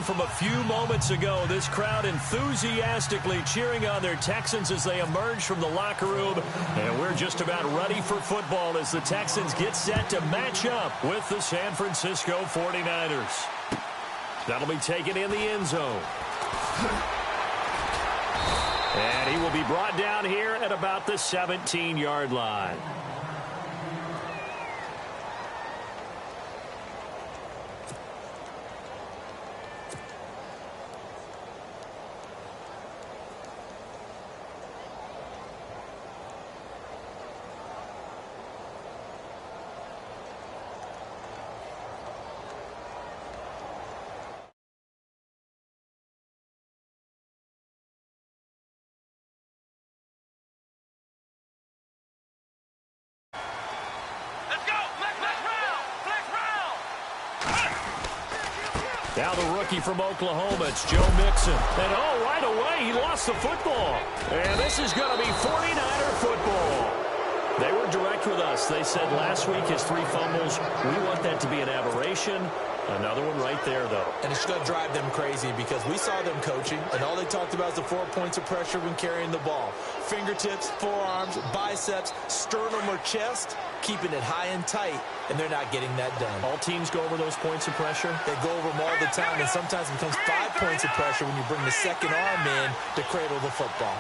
from a few moments ago. This crowd enthusiastically cheering on their Texans as they emerge from the locker room. And we're just about ready for football as the Texans get set to match up with the San Francisco 49ers. That'll be taken in the end zone. And he will be brought down here at about the 17-yard line. Now the rookie from Oklahoma, it's Joe Mixon. And right away, he lost the football. And this is going to be 49er football. They were direct with us. They said last week his 3 fumbles. We want that to be an aberration. Another one right there, though. And it's going to drive them crazy because we saw them coaching, and all they talked about is the 4 points of pressure when carrying the ball. Fingertips, forearms, biceps, sternum or chest, keeping it high and tight, and they're not getting that done. All teams go over those points of pressure? They go over them all the time, and sometimes it becomes 5 points of pressure when you bring the second arm in to cradle the football.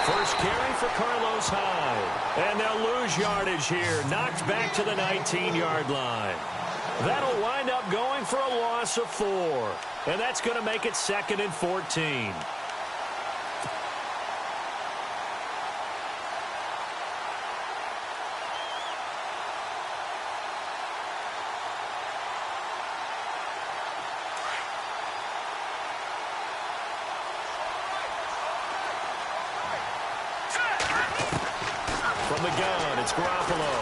First carry for Carlos Hyde. And they'll lose yardage here. Knocked back to the 19-yard line. That'll wind up going for a loss of 4. And that's going to make it 2nd and 14. From the gun, it's Garoppolo.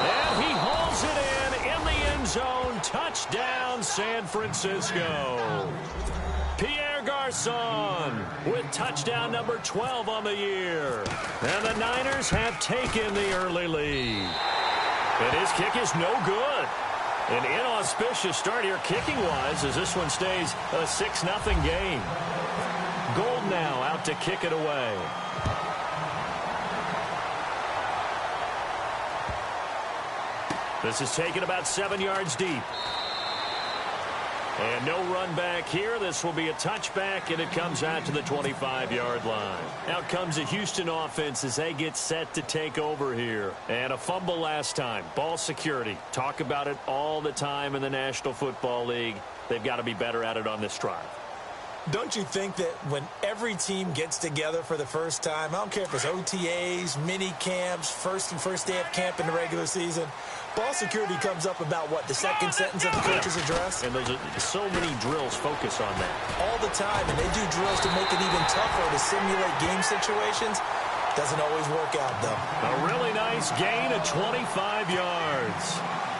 And he hauls it in the end zone. Touchdown, San Francisco. Pierre Garçon with touchdown number 12 on the year. And the Niners have taken the early lead. And his kick is no good. An inauspicious start here kicking-wise as this one stays a 6-0 game. Gold now out to kick it away. This is taken about 7 yards deep. And no run back here. This will be a touchback, and it comes out to the 25-yard line. Out comes the Houston offense as they get set to take over here. And a fumble last time. Ball security. Talk about it all the time in the National Football League. They've got to be better at it on this drive. Don't you think that when every team gets together for the first time, I don't care if it's OTAs, mini camps, first day of camp in the regular season, ball security comes up about what, the second sentence of the coach's address? And there's so many drills focus on that. All the time, and they do drills to make it even tougher to simulate game situations. Doesn't always work out, though. A really nice gain of 25 yards.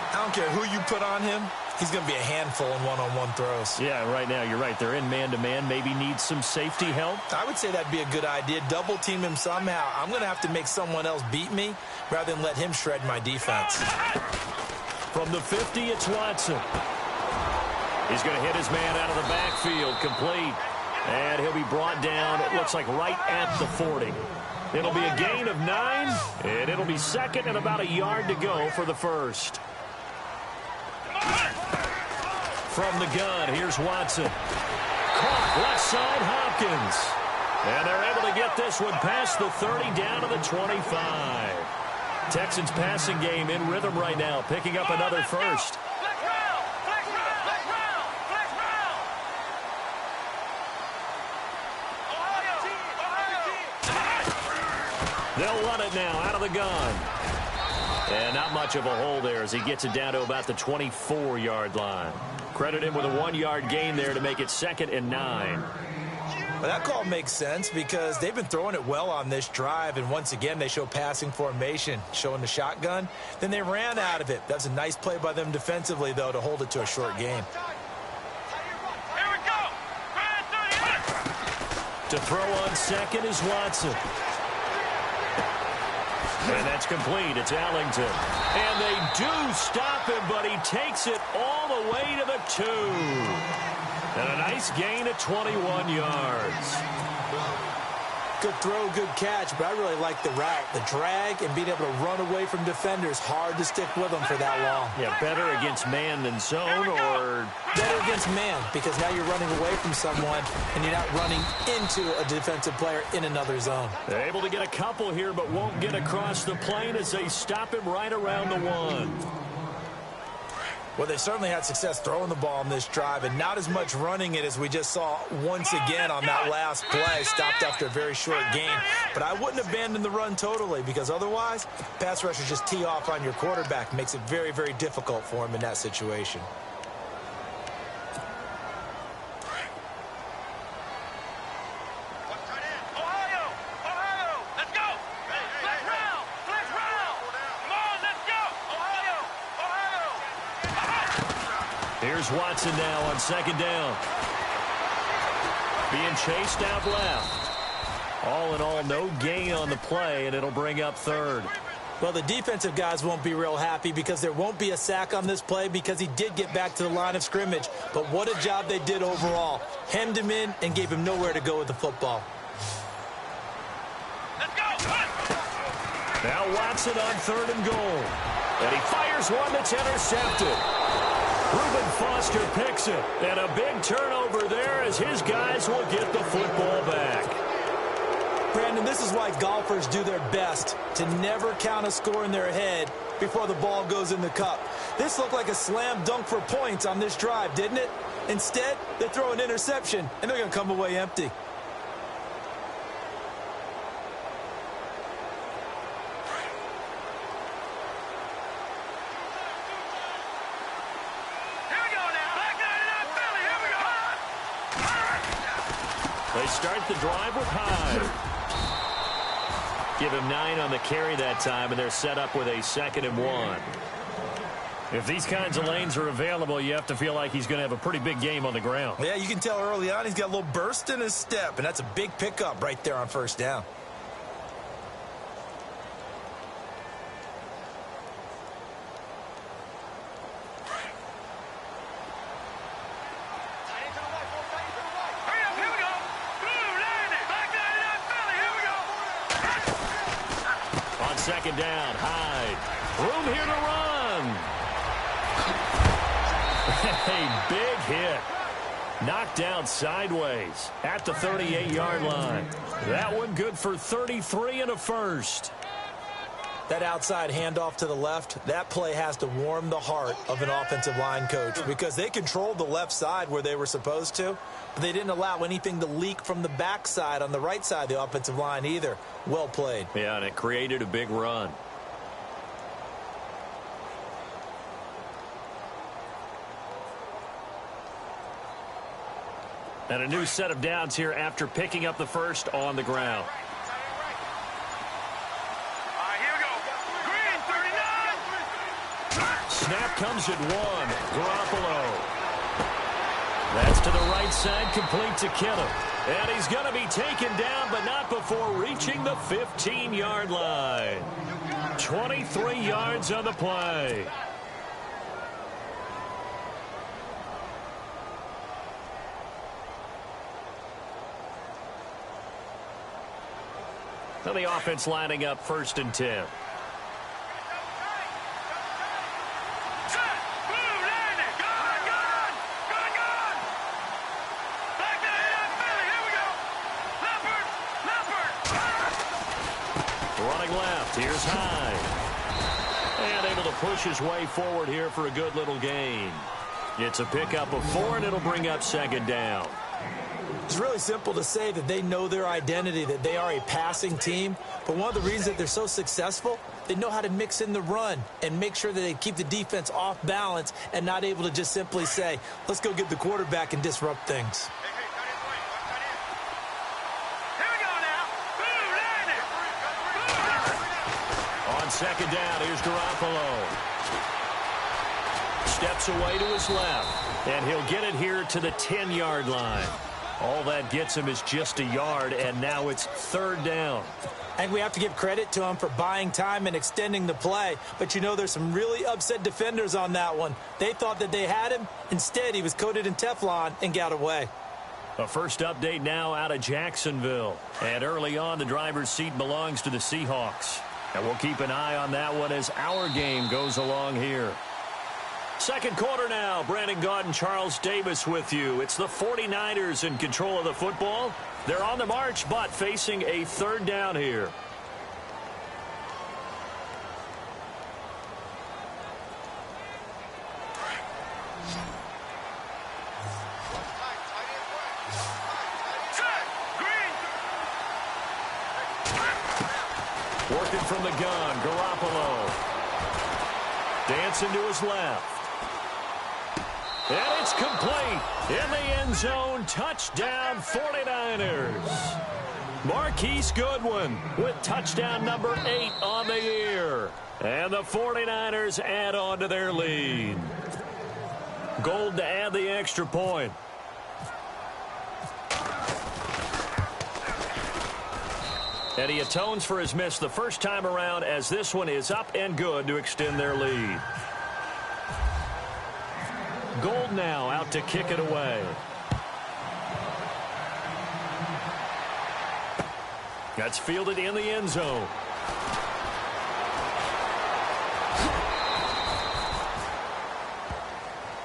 I don't care who you put on him. He's going to be a handful in one-on-one throws. Yeah, right now, you're right. They're in man-to-man. Maybe need some safety help. I would say that'd be a good idea. Double team him somehow. I'm going to have to make someone else beat me rather than let him shred my defense. From the 50, it's Watson. He's going to hit his man out of the backfield, complete. And he'll be brought down, it looks like right at the 40. It'll be a gain of 9, and it'll be 2nd and about a yard to go for the first. From the gun, here's Watson. Caught left side, Hopkins. And they're able to get this one past the 30 down to the 25. Texans passing game in rhythm right now, picking up another first. They'll run it now out of the gun. And not much of a hole there as he gets it down to about the 24-yard line. Credit him with a 1-yard gain there to make it 2nd and 9. Well, that call makes sense because they've been throwing it well on this drive, and once again they show passing formation, showing the shotgun. Then they ran out of it. That's a nice play by them defensively, though, to hold it to a short game. Here we go. To throw on second is Watson. And that's complete. It's Ellington. And they do stop him, but he takes it all the way to the 2. And a nice gain of 21 yards. Good throw, good catch, but I really like the route. The drag and being able to run away from defenders. Hard to stick with them for that long. Yeah, better against man than zone, or better against man, because now you're running away from someone and you're not running into a defensive player in another zone. They're able to get a couple here, but won't get across the plane as they stop him right around the 1. Well, they certainly had success throwing the ball on this drive, and not as much running it as we just saw once again on that last play. Stopped after a very short gain. But I wouldn't abandon the run totally, because otherwise, pass rushers just tee off on your quarterback. Makes it very, very difficult for him in that situation. Here's Watson now on 2nd down. Being chased out left. All in all, no gain on the play, and it'll bring up 3rd. Well, the defensive guys won't be real happy because there won't be a sack on this play because he did get back to the line of scrimmage. But what a job they did overall. Hemmed him in and gave him nowhere to go with the football. Let's go. Now Watson on 3rd and goal. And he fires one that's intercepted. Reuben Foster picks it, and a big turnover there as his guys will get the football back. Brandon, this is why golfers do their best to never count a score in their head before the ball goes in the cup. This looked like a slam dunk for points on this drive, didn't it? Instead, they throw an interception, and they're going to come away empty. They start the drive with Hyde. Give him 9 on the carry that time, and they're set up with a 2nd and 1. If these kinds of lanes are available, you have to feel like he's going to have a pretty big game on the ground. Yeah, you can tell early on he's got a little burst in his step, and that's a big pickup right there on 1st down. On 2nd down, Hyde. Room here to run. A big hit. Knocked down sideways at the 38-yard line. That one good for 33 and a 1st. That outside handoff to the left, that play has to warm the heart of an offensive line coach because they controlled the left side where they were supposed to, but they didn't allow anything to leak from the backside on the right side of the offensive line either. Well played. Yeah, and it created a big run. And a new set of downs here after picking up the 1st on the ground. Snap comes at 1. Garoppolo. That's to the right side, complete to Kittle. And he's going to be taken down, but not before reaching the 15-yard line. 23 yards on the play. So the offense lining up 1st and 10. Running left, here's Hyde. And able to push his way forward here for a good little gain. It's a pickup of 4, and it'll bring up 2nd down. It's really simple to say that they know their identity, that they are a passing team. But one of the reasons that they're so successful, they know how to mix in the run and make sure that they keep the defense off balance and not able to just simply say, let's go get the quarterback and disrupt things. On 2nd down, here's Garoppolo. Steps away to his left, and he'll get it here to the 10-yard line. All that gets him is just a yard, and now it's third down. And we have to give credit to him for buying time and extending the play. But, you know, there's some really upset defenders on that one. They thought that they had him. Instead, he was coated in Teflon and got away. A first update now out of Jacksonville. And early on, the driver's seat belongs to the Seahawks. And we'll keep an eye on that one as our game goes along here. Second quarter now. Brandon Gaudin and Charles Davis with you. It's the 49ers in control of the football. They're on the march, but facing a third down here. Working from the gun, Garoppolo. Dancing to his left. And it's complete. In the end zone, touchdown 49ers. Marquise Goodwin with touchdown number 8 on the year. And the 49ers add on to their lead. Gold to add the extra point. And he atones for his miss the first time around as this one is up and good to extend their lead. Gold now out to kick it away. That's fielded in the end zone.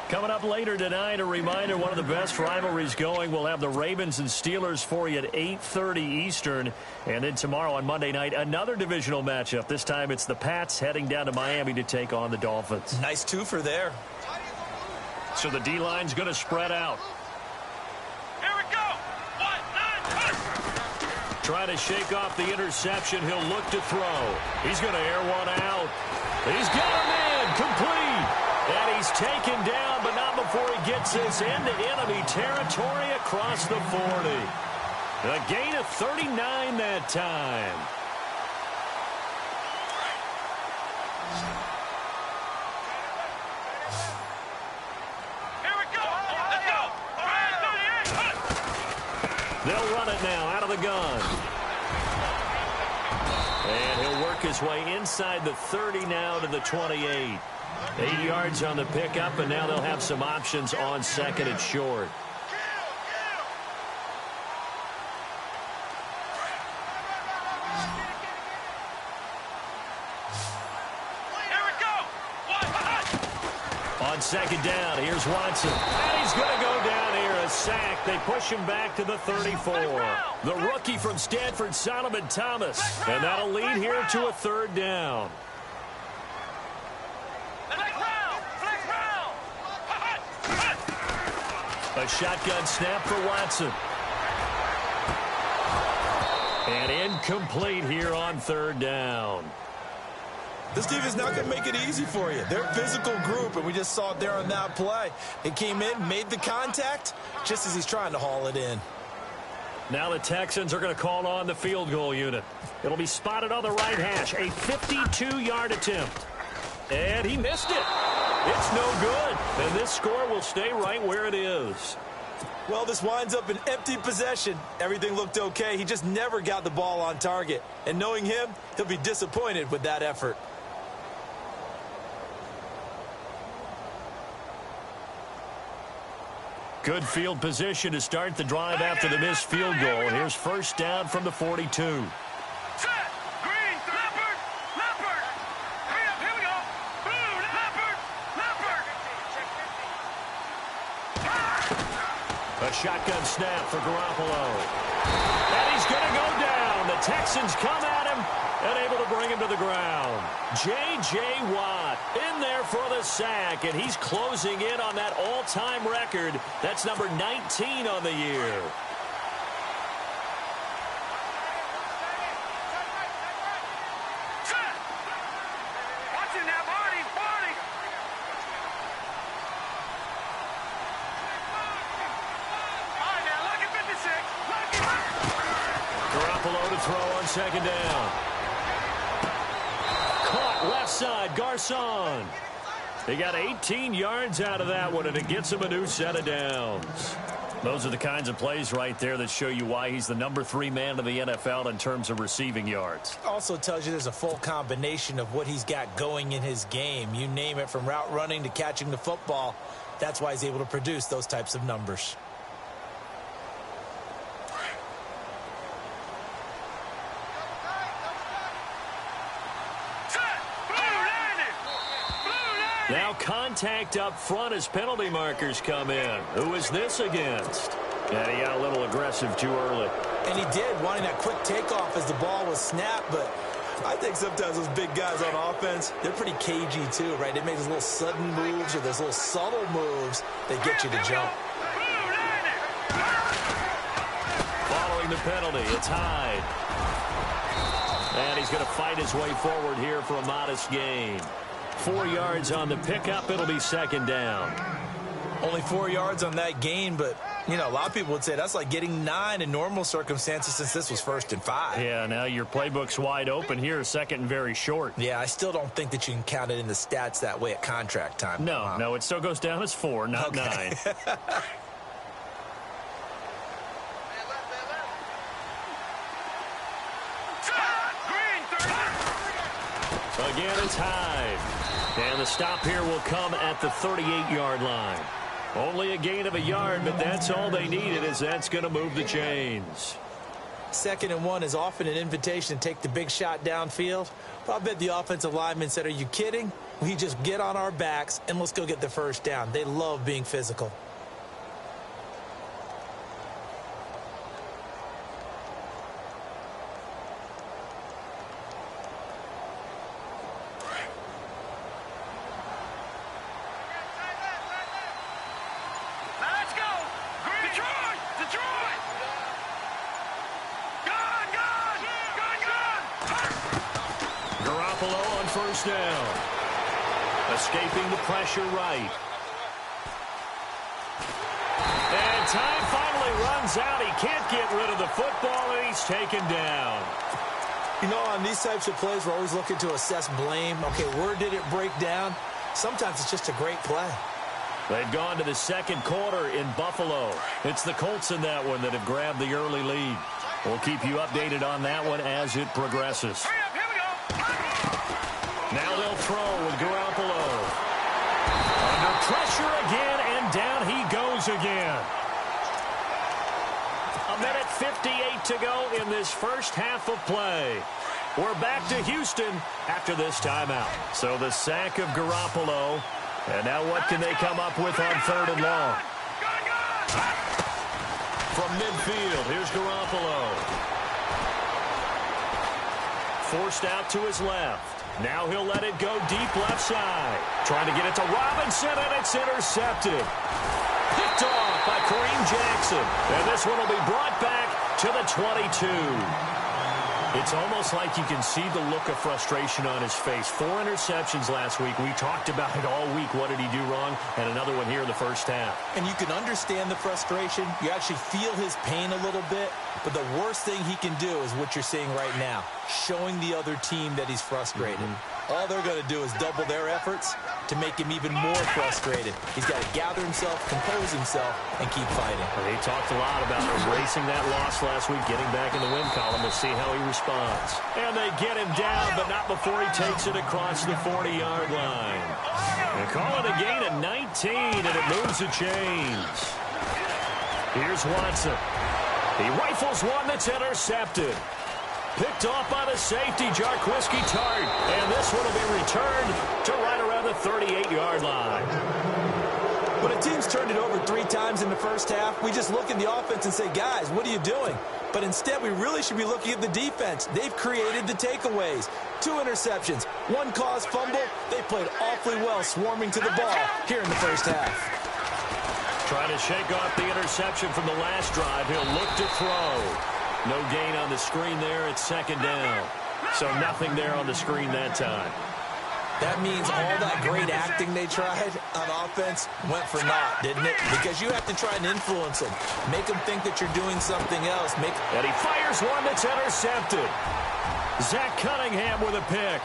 Coming up later tonight, a reminder, one of the best rivalries going. We'll have the Ravens and Steelers for you at 8:30 Eastern. And then tomorrow on Monday night, another divisional matchup. This time it's the Pats heading down to Miami to take on the Dolphins. Nice twofer there. So the D-line's going to spread out. Here we go. 1, 9, 10. Trying to shake off the interception. He'll look to throw. He's going to air one out. He's got a man complete. And he's taken down, but not before he gets this into enemy territory across the 40. A gain of 39 that time. Here we go. Let's go. 38. They'll run it now out of the gun. And he'll work his way inside the 30 now to the 28. 8 yards on the pickup, and now they'll have some options on second and short. Here we go. 1, On second down, here's Watson. And he's going to go down here, a sack. They push him back to the 34. The rookie from Stanford, Solomon Thomas. And that'll lead here to a third down. A shotgun snap for Watson. And incomplete here on third down. This team is not going to make it easy for you. They're a physical group, and we just saw it there on that play. They came in, made the contact, just as he's trying to haul it in. Now the Texans are going to call on the field goal unit. It'll be spotted on the right hash. A 52-yard attempt. And he missed it. It's no good. And this score will stay right where it is. Well, this winds up an empty possession. Everything looked okay. He just never got the ball on target. And knowing him, he'll be disappointed with that effort. Good field position to start the drive after the missed field goal. Here's first down from the 42. A shotgun snap for Garoppolo. And he's going to go down. The Texans come at him and able to bring him to the ground. J.J. Watt in there for the sack, and he's closing in on that all-time record. That's number 19 on the year. Garoppolo to throw on second down. Caught left side, Garcon. He got 18 yards out of that one, and it gets him a new set of downs. Those are the kinds of plays right there that show you why he's the number 3 man in the NFL in terms of receiving yards. Also tells you there's a full combination of what he's got going in his game. You name it, from route running to catching the football. That's why he's able to produce those types of numbers. Now contact up front as penalty markers come in. Who is this against? And he got a little aggressive too early. And he did, wanting that quick takeoff as the ball was snapped. But I think sometimes those big guys on offense, they're pretty cagey too, right? They make those little sudden moves or those little subtle moves that get you to jump. Following the penalty, it's Hyde. And he's going to fight his way forward here for a modest gain. 4 yards on the pickup. It'll be second down. Only 4 yards on that gain, but, you know, a lot of people would say that's like getting 9 in normal circumstances since this was 1st and 5. Yeah, now your playbook's wide open here, second and very short. Yeah, I still don't think that you can count it in the stats that way at contract time. No, it still goes down as 4, not 9. Again, it's Hyde. And the stop here will come at the 38-yard line. Only a gain of a yard, but that's all they needed, as that's going to move the chains. 2nd and 1 is often an invitation to take the big shot downfield. But I bet the offensive lineman said, are you kidding? We just get on our backs and let's go get the first down. They love being physical. First down. Escaping the pressure right. And time finally runs out. He can't get rid of the football, and he's taken down. You know, on these types of plays, we're always looking to assess blame. Okay, where did it break down? Sometimes it's just a great play. They've gone to the second quarter in Buffalo. It's the Colts in that one that have grabbed the early lead. We'll keep you updated on that one as it progresses. Now they'll throw with Garoppolo. Under pressure again, and down he goes again. 1:58 to go in this first half of play. We're back to Houston after this timeout. So the sack of Garoppolo. And now what can they come up with on 3rd and long? From midfield, here's Garoppolo. Forced out to his left. Now he'll let it go deep left side. Trying to get it to Robinson, and it's intercepted. Picked off by Kareem Jackson. And this one will be brought back to the 22. It's almost like you can see the look of frustration on his face. 4 interceptions last week. We talked about it all week. What did he do wrong? And another one here in the first half. And you can understand the frustration. You actually feel his pain a little bit. But the worst thing he can do is what you're seeing right now, showing the other team that he's frustrated. All they're going to do is double their efforts to make him even more frustrated. He's got to gather himself, compose himself, and keep fighting. They talked a lot about erasing that loss last week, getting back in the win column. We'll see how he responds. And they get him down, but not before he takes it across the 40-yard line. They call it a gain of 19, and it moves the chains. Here's Watson. He rifles one that's intercepted. Picked off by the safety, Jarquiski Tart. And this one will be returned to right around the 38-yard line. When a team's turned it over 3 times in the first half, we just look at the offense and say, guys, what are you doing? But instead, we really should be looking at the defense. They've created the takeaways. 2 interceptions, 1 caused fumble. They played awfully well swarming to the ball here in the first half. Trying to shake off the interception from the last drive. He'll look to throw. No gain on the screen there. It's 2nd down. So nothing there on the screen that time. That means all that great acting they tried on offense went for naught, didn't it? Because you have to try and influence them. Make them think that you're doing something else. And he fires one that's intercepted. Zach Cunningham with a pick.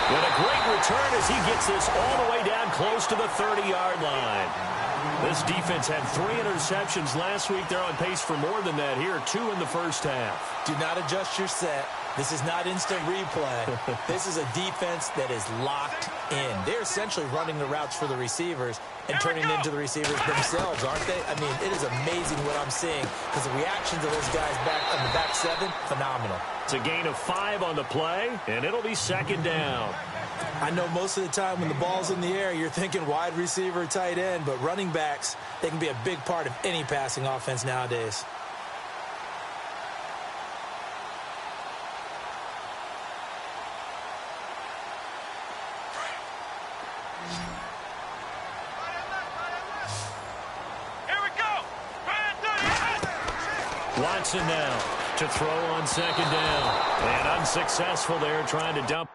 Going to great return as he gets this all the way down close to the 30-yard line. This defense had 3 interceptions last week. They're on pace for more than that here, 2 in the first half. Do not adjust your set. This is not instant replay. This is a defense that is locked in. They're essentially running the routes for the receivers and turning into the receivers themselves, aren't they? I mean, it is amazing what I'm seeing because the reactions of those guys back on the back 7, phenomenal. It's a gain of 5 on the play, and it'll be second down. I know most of the time when the ball's in the air, you're thinking wide receiver, tight end, but running backs, they can be a big part of any passing offense nowadays. Watson now to throw on second down. And unsuccessful there trying to dump.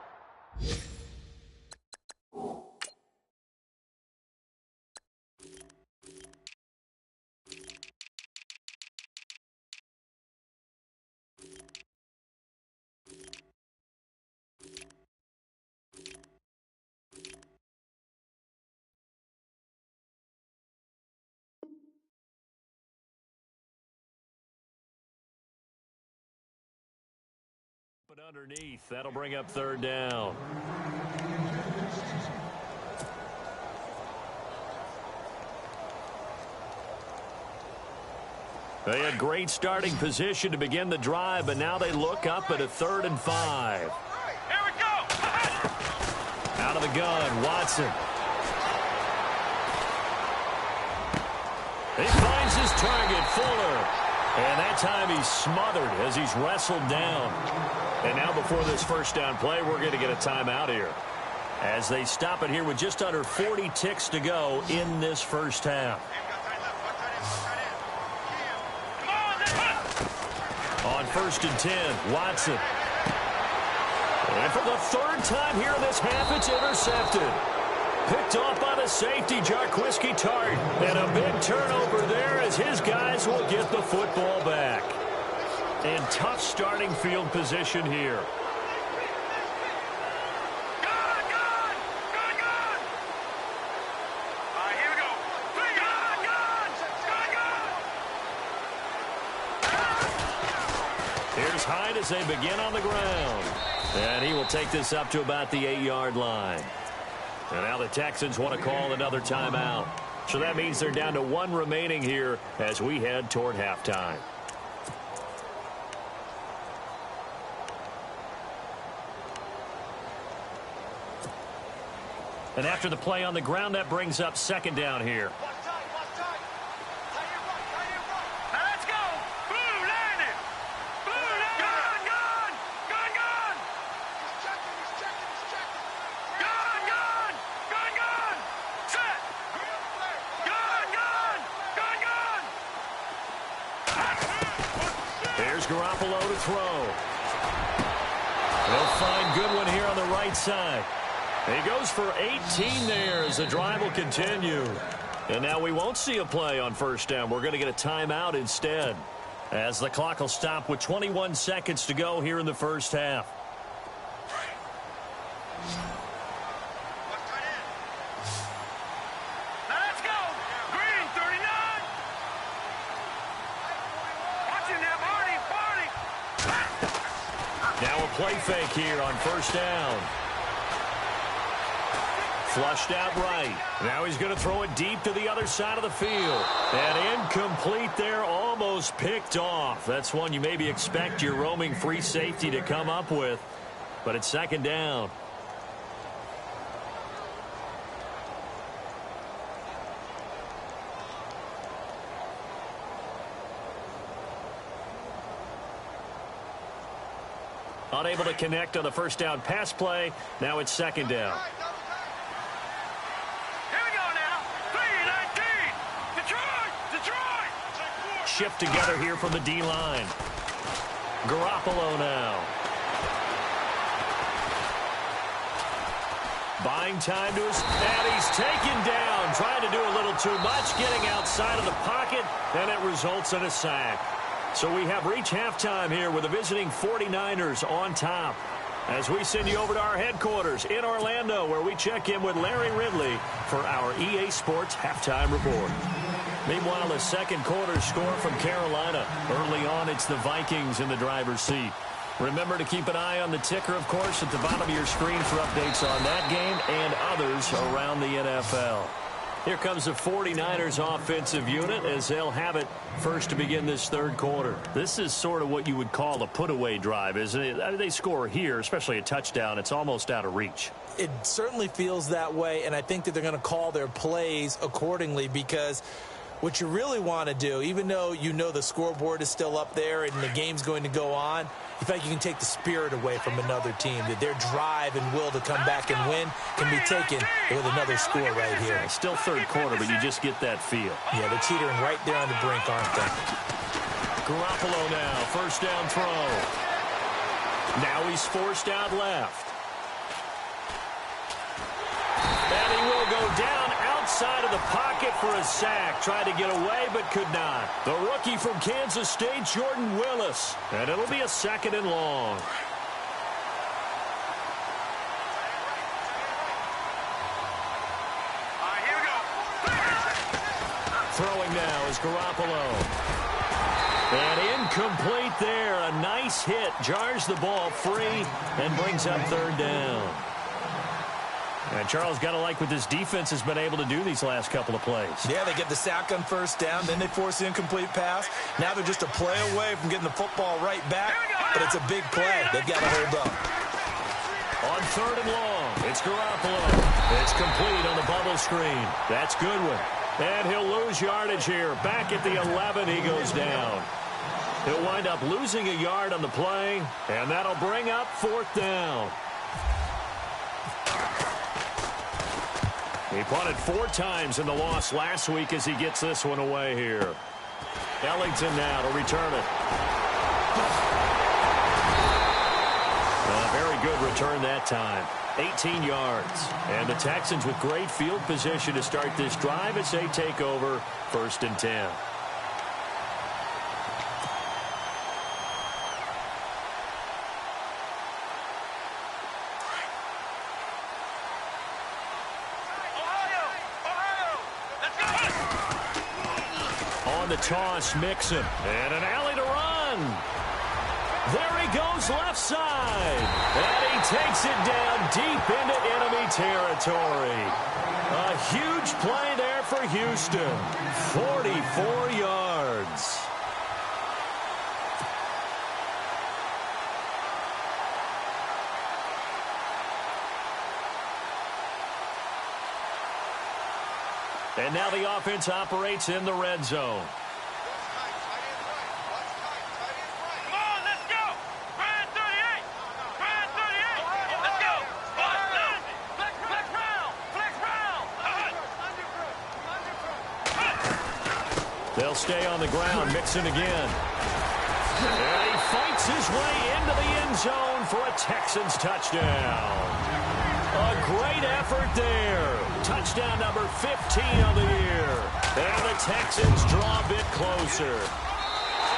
But underneath, that'll bring up third down. They had great starting position to begin the drive, but now they look up at a 3rd and 5. Here we go! Out of the gun, Watson. He finds his target, Fuller. And that time he's smothered as he's wrestled down. And now before this first down play, we're going to get a timeout here. As they stop it here with just under 40 ticks to go in this first half. On 1st and 10, Watson. And for the 3rd time here in this half, it's intercepted. Picked off by the safety, Jarquiski Tart. And a big turnover there as his guys will get the football back. And tough starting field position here. Here's Hyde as they begin on the ground. And he will take this up to about the 8-yard line. And now the Texans want to call another timeout. So that means they're down to 1 remaining here as we head toward halftime. And after the play on the ground, that brings up second down here. Let's go! Blue landed! Blue landed! Gun! He's checking! Gun! Set! Gun! There's Garoppolo to throw. They'll find Goodwin here on the right side. He goes for 18 there as the drive will continue. And now we won't see a play on first down. We're going to get a timeout instead as the clock will stop with 21 seconds to go here in the first half. Let's go! Green, 39! Watching that party! Now a play fake here on first down. Flushed out right. Now he's going to throw it deep to the other side of the field. And incomplete there, almost picked off. That's one you maybe expect your roaming free safety to come up with. But it's second down. Unable to connect on the first down pass play. Now it's second down. Shift together here from the D-line. Garoppolo now. Buying time to his... And he's taken down. Trying to do a little too much. Getting outside of the pocket. And it results in a sack. So we have reached halftime here with the visiting 49ers on top. as we send you over to our headquarters in Orlando, where we check in with Larry Ridley for our EA Sports Halftime Report. Meanwhile, the second quarter score from Carolina. Early on, it's the Vikings in the driver's seat. Remember to keep an eye on the ticker, of course, at the bottom of your screen for updates on that game and others around the NFL. Here comes the 49ers offensive unit as they'll have it first to begin this third quarter. This is sort of what you would call a put-away drive, isn't it? I mean, they score here, especially a touchdown. It's almost out of reach. It certainly feels that way, and I think that they're going to call their plays accordingly, because what you really want to do, even though you know the scoreboard is still up there and the game's going to go on, you think you can take the spirit away from another team, that their drive and will to come back and win can be taken with another score right here. It's still third quarter, but you just get that feel. Yeah, they're teetering right there on the brink, aren't they? Garoppolo now, first down throw. Now he's forced out left. And he will go down outside of the pocket for a sack. Tried to get away, but could not. The rookie from Kansas State, Jordan Willis. And it'll be a second and long. Here we go. Throwing now is Garoppolo. And incomplete there. A nice hit. Jars the ball free and brings up third down. And Charles, got to like what this defense has been able to do these last couple of plays. Yeah, they get the sack on first down, then they force the incomplete pass. Now they're just a play away from getting the football right back, but it's a big play. They've got to hold up. On third and long, it's Garoppolo. It's complete on the bubble screen. That's Goodwin. And he'll lose yardage here. Back at the 11, he goes down. He'll wind up losing a yard on the play, and that'll bring up fourth down. He punted 4 times in the loss last week as he gets this one away here. Ellington now to return it. A very good return that time. 18 yards. And the Texans with great field position to start this drive as they take over first and 10. The toss, Mixon, and an alley to run. There he goes left side, and he takes it down deep into enemy territory. A huge play there for Houston. 44 yards. And now the offense operates in the red zone. Come on, let's go. Brand 38. Brand 38. Let's go. Boston. Flex round. Flex round. They'll stay on the ground. Mixon again. And he fights his way into the end zone for a Texans touchdown. A great effort there. Touchdown number 15 on the year. And the Texans draw a bit closer.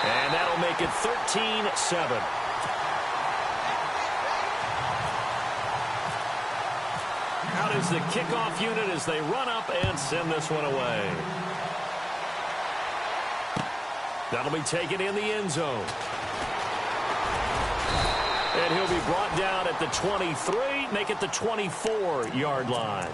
And that'll make it 13-7. Out is the kickoff unit as they run up and send this one away. That'll be taken in the end zone. And he'll be brought down at the 23, make it the 24-yard line.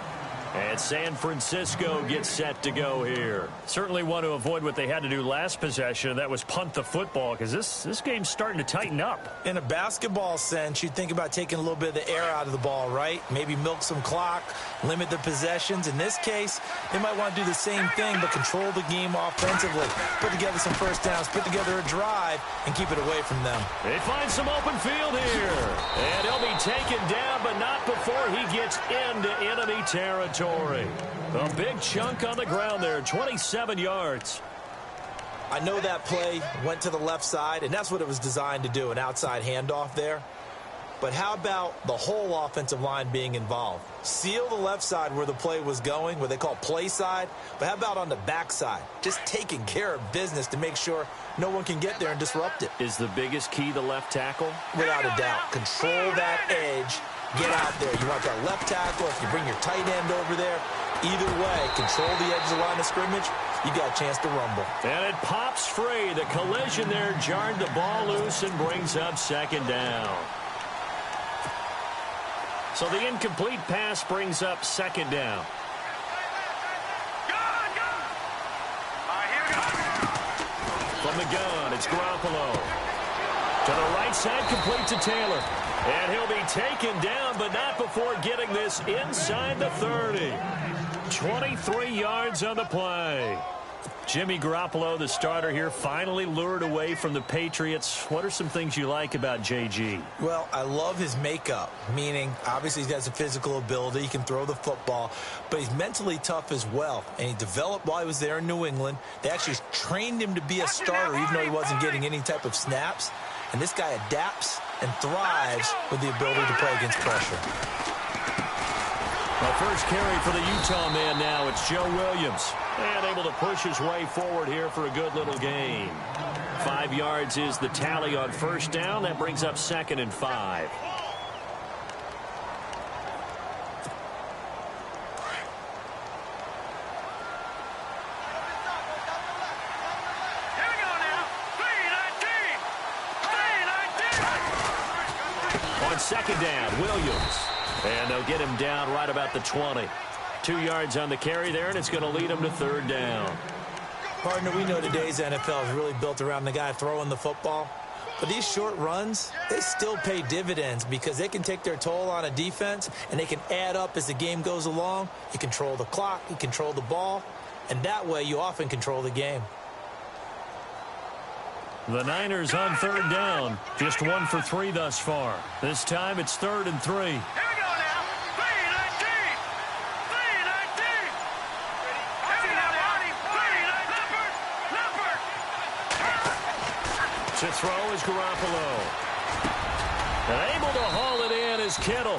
And San Francisco gets set to go here. Certainly want to avoid what they had to do last possession, and that was punt the football, because this game's starting to tighten up. In a basketball sense, you'd think about taking a little bit of the air out of the ball, right? Maybe milk some clock, limit the possessions. In this case, they might want to do the same thing, but control the game offensively. Put together some first downs, put together a drive, and keep it away from them. They find some open field here. And he'll be taken down, but not before he gets into enemy territory. A big chunk on the ground there, 27 yards. I know that play went to the left side, and that's what it was designed to do, an outside handoff there. But how about the whole offensive line being involved? Seal the left side where the play was going, what they call play side. But how about on the back side? Just taking care of business to make sure no one can get there and disrupt it. Is the biggest key the left tackle? Without a doubt. Control that edge. Get out there. You want that left tackle. If you bring your tight end over there, either way, control the edge of the line of scrimmage. You got a chance to rumble. And it pops free. The collision there jarred the ball loose and brings up second down. So the incomplete pass brings up second down. From the gun, it's Garoppolo. To the right side, complete to Taylor. And he'll be taken down, but not before getting this inside the 30. 23 yards on the play. Jimmy Garoppolo, the starter here, finally lured away from the Patriots. What are some things you like about JG? Well, I love his makeup, meaning obviously he has a physical ability. He can throw the football, but he's mentally tough as well. And he developed while he was there in New England. They actually trained him to be a starter, even though he wasn't getting any type of snaps. And this guy adapts and thrives with the ability to play against pressure. Well, first carry for the Utah man now. It's Joe Williams. And able to push his way forward here for a good little gain. 5 yards is the tally on first down. That brings up 2nd and 5. On second down, Williams. And they'll get him down right about the 20. 2 yards on the carry there, and it's going to lead him to third down. Partner, we know today's NFL is really built around the guy throwing the football. But these short runs, they still pay dividends because they can take their toll on a defense, and they can add up as the game goes along. You control the clock, you control the ball, and that way you often control the game. The Niners on third down. Just 1 for 3 thus far. This time it's 3rd and 3. To throw is Garoppolo. And able to haul it in is Kittle.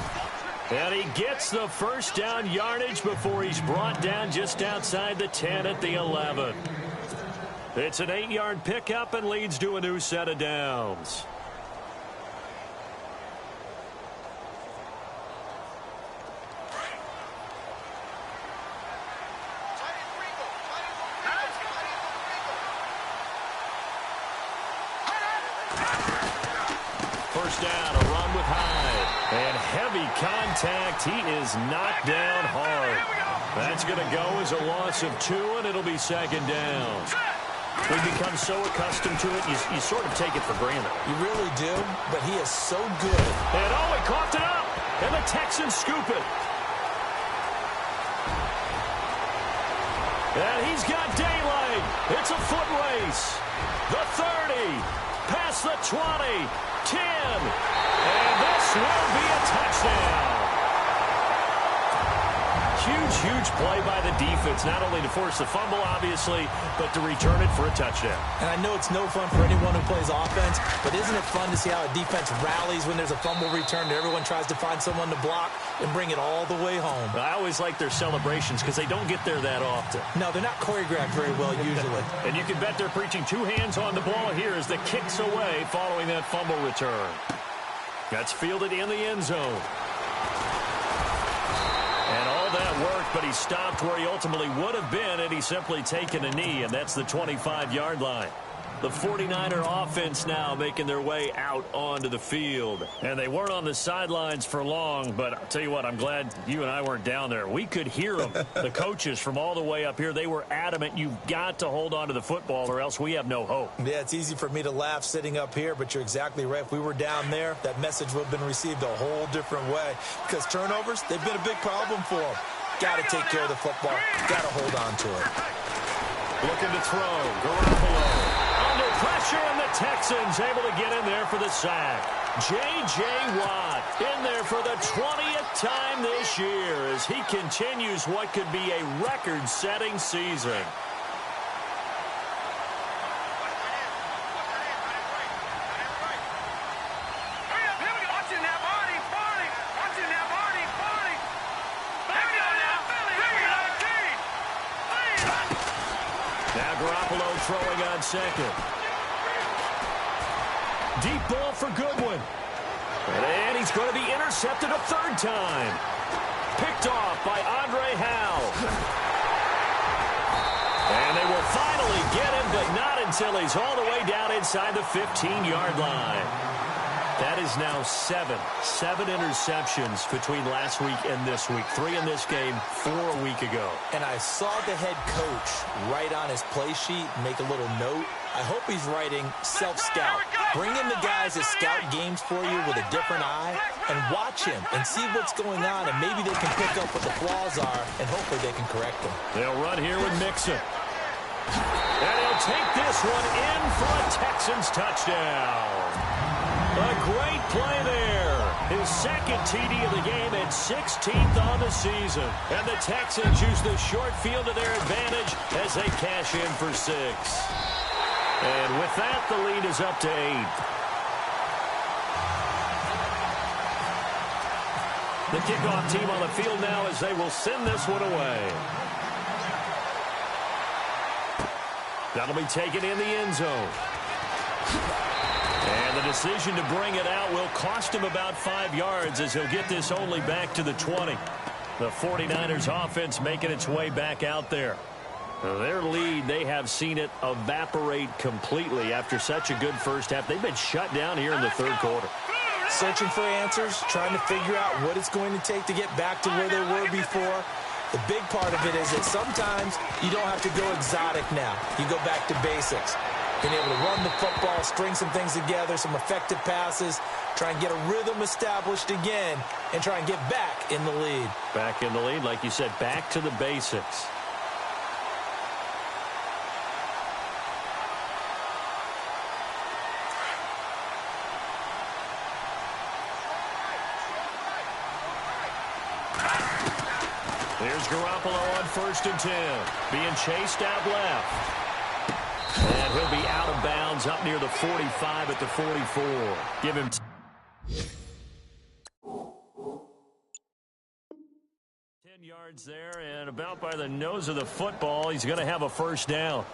And he gets the first down yardage before he's brought down just outside the 10 at the 11. It's an 8-yard pickup and leads to a new set of downs. First down, a run with Hyde. And heavy contact. He is knocked down hard. That's going to go as a loss of 2, and it'll be second down. We become so accustomed to it, you sort of take it for granted. You really do, but he is so good. And oh, he coughed it up. And the Texans scoop it. And he's got daylight. It's a foot race. The 30, past the 20, 10. And this will be a touchdown. Huge play by the defense, not only to force the fumble, obviously, but to return it for a touchdown. And I know it's no fun for anyone who plays offense, but isn't it fun to see how a defense rallies when there's a fumble return and everyone tries to find someone to block and bring it all the way home? I always like their celebrations because they don't get there that often. No, they're not choreographed very well usually. And you can bet they're preaching 2 hands on the ball here as the kicks away following that fumble return. That's fielded in the end zone. And all that worked, but he stopped where he ultimately would have been had he simply taken a knee, and that's the 25-yard line. The 49er offense now making their way out onto the field. And they weren't on the sidelines for long, but I'll tell you what, I'm glad you and I weren't down there. We could hear them. The coaches from all the way up here, they were adamant, you've got to hold on to the football or else we have no hope. Yeah, it's easy for me to laugh sitting up here, but you're exactly right. If we were down there, that message would have been received a whole different way. Because turnovers, they've been a big problem for them. Got to take care of the football. Got to hold on to it. Looking to throw. Garoppolo. Under pressure, and the Texans able to get in there for the sack. J.J. Watt in there for the 20th time this year as he continues what could be a record-setting season. Garoppolo throwing on second. Deep ball for Goodwin. And he's going to be intercepted a third time. Picked off by Andre Howe. And they will finally get him, but not until he's all the way down inside the 15-yard line. That is now seven interceptions between last week and this week. 3 in this game, 4 a week ago. And I saw the head coach write on his play sheet, make a little note. I hope he's writing self-scout. Bring in the guys that scout games for you with a different eye and watch him and see what's going on, and maybe they can pick up what the flaws are, and hopefully they can correct them. They'll run here with Mixon. And he'll take this one in for a Texans touchdown. A great play there. His second TD of the game and 16th on the season. And the Texans use the short field to their advantage as they cash in for 6. And with that, the lead is up to 8. The kickoff team on the field now as they will send this one away. That'll be taken in the end zone. And the decision to bring it out will cost him about 5 yards as he'll get this only back to the 20. The 49ers offense making its way back out there. Their lead, they have seen it evaporate completely after such a good first half. They've been shut down here in the third quarter. Searching for answers, trying to figure out what it's going to take to get back to where they were before. The big part of it is that sometimes you don't have to go exotic now. You go back to basics. Being able to run the football, string some things together, some effective passes, try and get a rhythm established again, and try and get back in the lead. Back in the lead, like you said, back to the basics. Here's Garoppolo on 1st and 10. Being chased out left. And he'll be out of bounds up near the 45 at the 44. Give him 10 yards there, and about by the nose of the football, he's going to have a first down.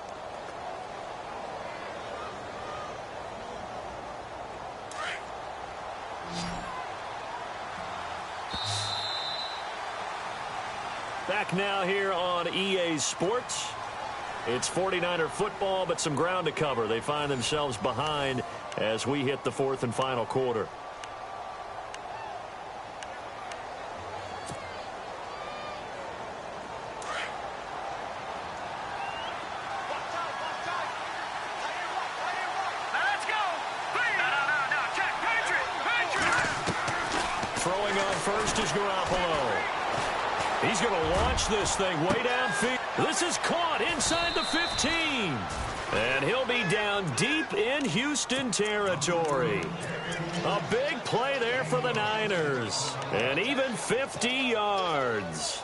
Back now here on EA Sports. It's 49er football, but some ground to cover. They find themselves behind as we hit the 4th and final quarter. Throwing on first is Garoppolo. He's going to launch this thing way downfield. This is caught inside the 15. And he'll be down deep in Houston territory. A big play there for the Niners. And even 50 yards.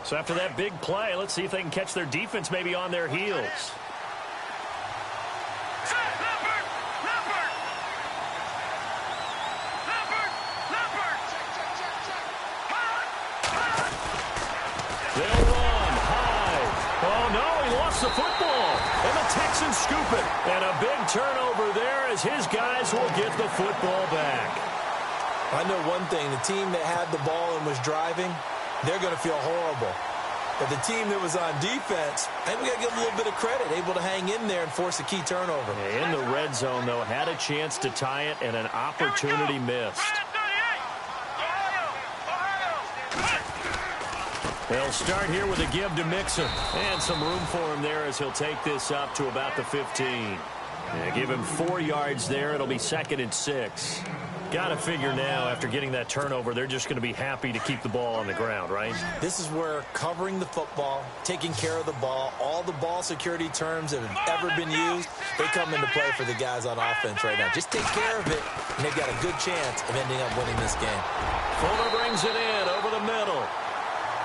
So after that big play, let's see if they can catch their defense maybe on their heels. The football, and the Texans scoop it. And a big turnover there as his guys will get the football back. I know one thing, the team that had the ball and was driving, they're going to feel horrible. But the team that was on defense, I think we got to give them a little bit of credit, able to hang in there and force a key turnover. In the red zone, though, had a chance to tie it, and an opportunity missed. They'll start here with a give to Mixon. And some room for him there as he'll take this up to about the 15. Yeah, give him 4 yards there. It'll be 2nd and 6. Got to figure now, after getting that turnover, they're just going to be happy to keep the ball on the ground, right? This is where covering the football, taking care of the ball, all the ball security terms that have ever been used, they come into play for the guys on offense right now. Just take care of it, and they've got a good chance of ending up winning this game. Fuller brings it in over the middle.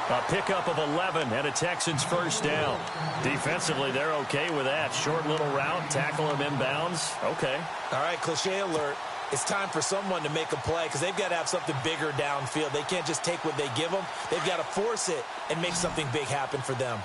A pickup of 11 and a Texans first down. Defensively, they're okay with that. Short little route, tackle him inbounds. Okay. All right, cliche alert. It's time for someone to make a play because they've got to have something bigger downfield. They can't just take what they give them. They've got to force it and make something big happen for them.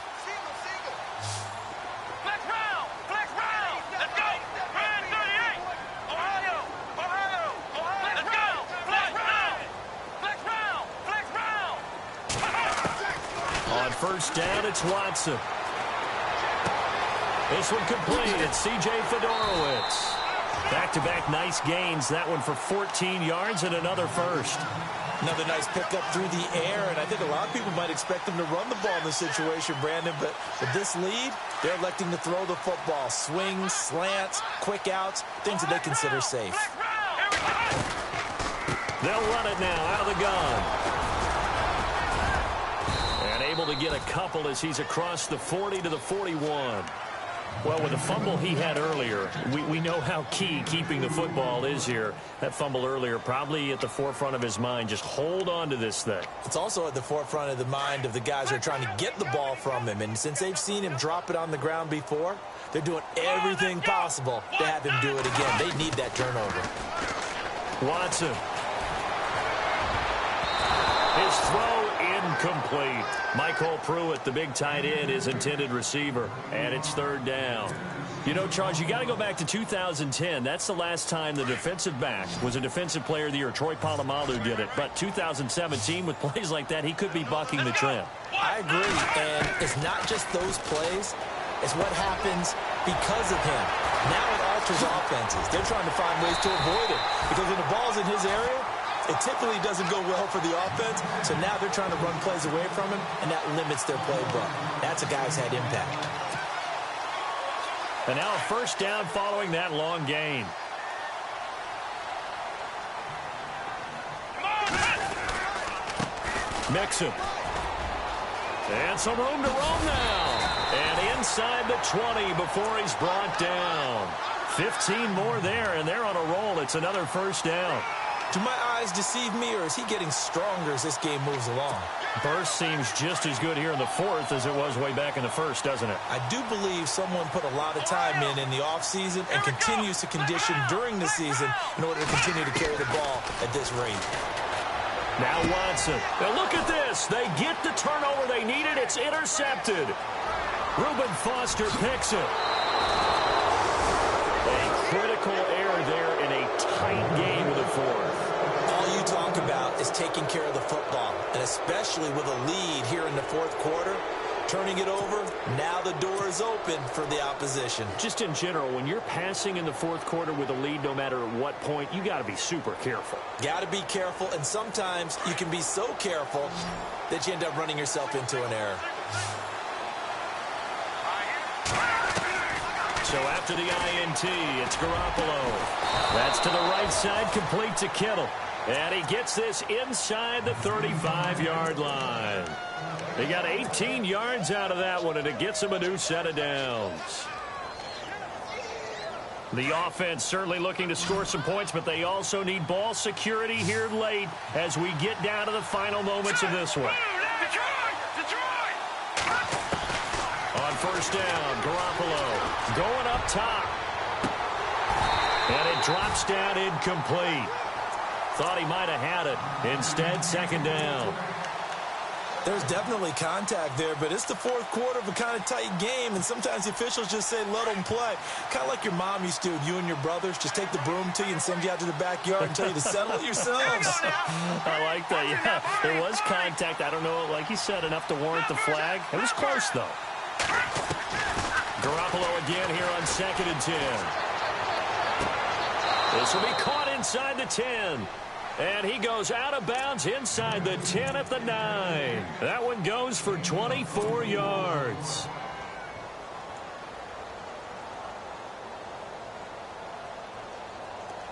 On first down, it's Watson. This one complete. It's C.J. Fedorowicz. Back-to-back nice gains. That one for 14 yards and another first. Another nice pickup through the air, and I think a lot of people might expect them to run the ball in this situation, Brandon, but with this lead, they're electing to throw the football. Swings, slants, quick outs, things that they consider safe. They'll run it now out of the gun. And able to get a couple as he's across the 40 to the 41. Well, with the fumble he had earlier, we know how key keeping the football is here. That fumble earlier probably at the forefront of his mind. Just hold on to this thing. It's also at the forefront of the mind of the guys who are trying to get the ball from him. And since they've seen him drop it on the ground before, they're doing everything possible to have him do it again. They need that turnover. Watson. His throw incomplete. Michael Pruitt, the big tight end, his intended receiver. And it's third down. You know, Charles, you got to go back to 2010. That's the last time the defensive back was a defensive player of the year. Troy Polamalu did it. But 2017, with plays like that, he could be bucking the trend. I agree. And it's not just those plays. It's what happens because of him. Now it alters offenses. They're trying to find ways to avoid it. Because when the ball's in his area, it typically doesn't go well for the offense, so now they're trying to run plays away from him, and that limits their playbook. That's a guy who's had impact. And now a first down following that long gain. Mixon. And some room to roam now. And inside the 20 before he's brought down. 15 more there, and they're on a roll. It's another first down. Do my eyes deceive me, or is he getting stronger as this game moves along? Burst seems just as good here in the fourth as it was way back in the first, doesn't it? I do believe someone put a lot of time in the offseason and continues to condition during the season in order to continue to carry the ball at this rate. Now Watson. Now look at this. They get the turnover they needed. It's intercepted. Reuben Foster picks it. A critical error there in a tight game with a fourth. All you talk about is taking care of the football, and especially with a lead here in the fourth quarter, turning it over, now the door is open for the opposition. Just in general, when you're passing in the fourth quarter with a lead, no matter at what point, you got to be super careful. Got to be careful, and sometimes you can be so careful that you end up running yourself into an error. So after the INT, it's Garoppolo. That's to the right side, complete to Kittle. And he gets this inside the 35-yard line. They got 18 yards out of that one, and it gets him a new set of downs. The offense certainly looking to score some points, but they also need ball security here late as we get down to the final moments of this one. On first down, Garoppolo going up top. And it drops down incomplete. Thought he might have had it. Instead, second down. There's definitely contact there, but it's the fourth quarter of a kind of tight game, and sometimes the officials just say, let them play. Kind of like your mom used to, you and your brothers, just take the broom to you and send you out to the backyard and tell you to settle it yourselves. I like that, yeah. There was contact. I don't know, like you said, enough to warrant the flag. It was close, though. Garoppolo again here on 2nd and 10. This will be caught inside the 10. And he goes out of bounds inside the 10 at the 9. That one goes for 24 yards.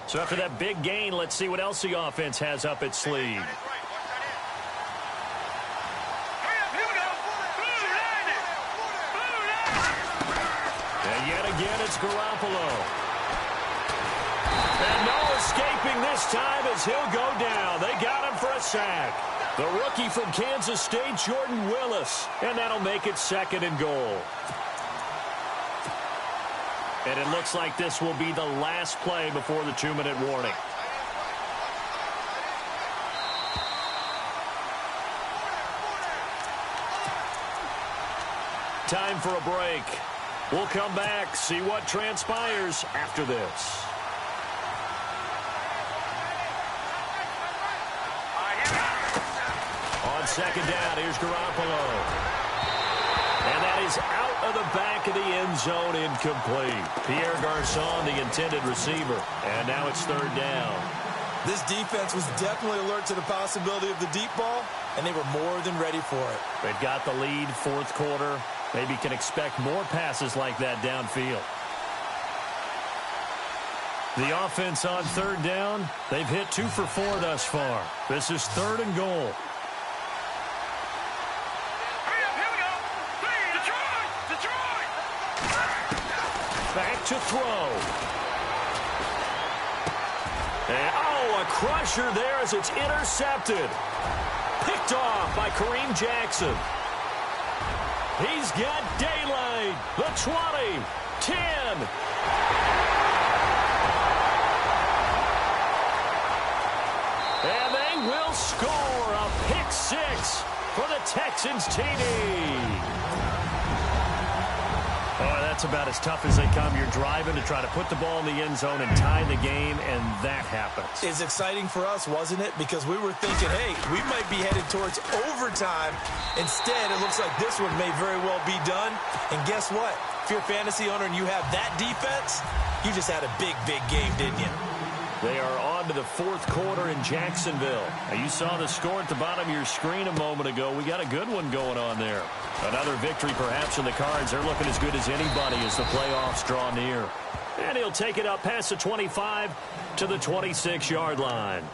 So after that big gain, let's see what else the offense has up its sleeve. And yet again, it's Garoppolo. And no escaping this time as he'll go down. They got him for a sack. The rookie from Kansas State, Jordan Willis. And that'll make it 2nd and goal. And it looks like this will be the last play before the 2-minute warning. Time for a break. We'll come back, see what transpires after this. On second down. Here's Garoppolo. And that is out of the back of the end zone, incomplete. Pierre Garçon, the intended receiver. And now it's third down. This defense was definitely alert to the possibility of the deep ball, and they were more than ready for it. They've got the lead, fourth quarter. Maybe can expect more passes like that downfield. The offense on third down, they've hit 2 for 4 thus far. This is third and goal. Back to throw. And, a crusher there as it's intercepted. Picked off by Kareem Jackson. He's got daylight. The 20, 10. And they will score a pick 6 for the Texans TD. Oh, that's about as tough as they come. You're driving to try to put the ball in the end zone and tie the game, and that happens. It's exciting for us, wasn't it? Because we were thinking, hey, we might be headed towards overtime. Instead, it looks like this one may very well be done. And guess what? If you're a fantasy owner and you have that defense, you just had a big, big game, didn't you? They are on to the fourth quarter in Jacksonville. Now, you saw the score at the bottom of your screen a moment ago. We got a good one going on there. Another victory perhaps in the cards. They're looking as good as anybody as the playoffs draw near. And he'll take it up past the 25 to the 26-yard line.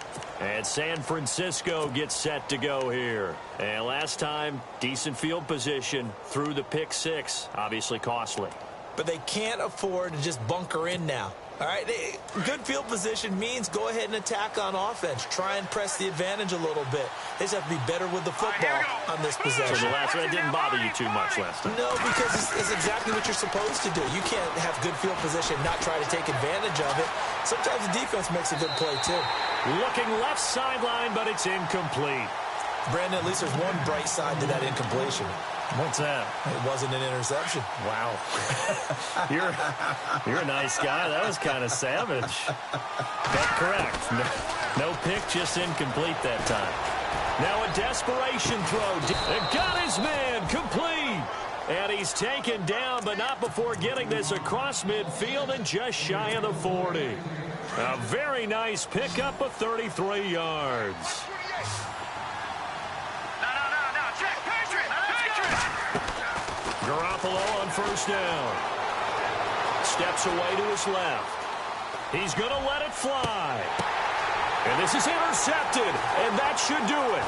And San Francisco gets set to go here. And last time, decent field position through the pick 6. Obviously costly. But they can't afford to just bunker in now. All right, good field position means go ahead and attack on offense. Try and press the advantage a little bit. They just have to be better with the football on this possession. So the last one didn't bother you too much last time. No, because it's exactly what you're supposed to do. You can't have good field position, not try to take advantage of it. Sometimes the defense makes a good play, too. Looking left sideline, but it's incomplete. Brandon, at least there's one bright side to that incompletion. What's that? It wasn't an interception. Wow. You're a nice guy. That was kind of savage. But correct. No pick, just incomplete that time. Now a desperation throw. Got his man complete. And he's taken down, but not before getting this across midfield and just shy of the 40. A very nice pickup of 33 yards. Garoppolo on first down. Steps away to his left. He's going to let it fly. And this is intercepted, and that should do it.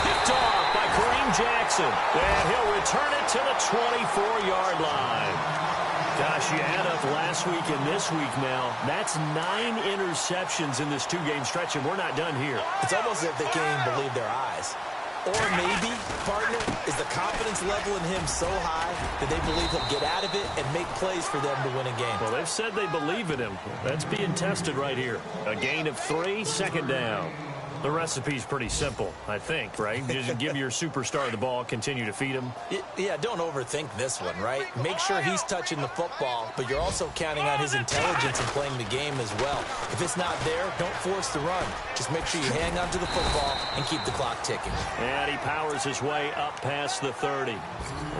Picked off by Kareem Jackson. And he'll return it to the 24-yard line. Gosh, you add up last week and this week now. That's 9 interceptions in this 2-game stretch, and we're not done here. It's almost as if they can't even believe their eyes. Or maybe, partner, is the confidence level in him so high that they believe he'll get out of it and make plays for them to win a game. Well, they've said they believe in him. That's being tested right here. A gain of 3, second down. The recipe's pretty simple, I think, right? Just give your superstar the ball, continue to feed him. Yeah, don't overthink this one, right? Make sure he's touching the football, but you're also counting on his intelligence in playing the game as well. If it's not there, don't force the run. Just make sure you hang on to the football and keep the clock ticking. And he powers his way up past the 30.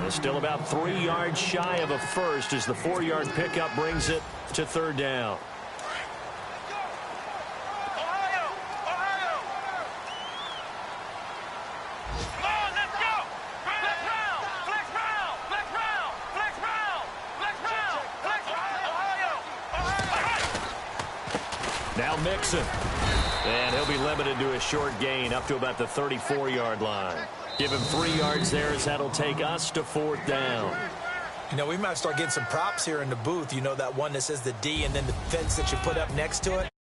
And still about 3 yards shy of a first as the 4-yard pickup brings it to third down. Now Mixon. And he'll be limited to a short gain up to about the 34-yard line. Give him 3 yards there as that'll take us to fourth down. You know, we might start getting some props here in the booth. You know, that one that says the D and then the fence that you put up next to it.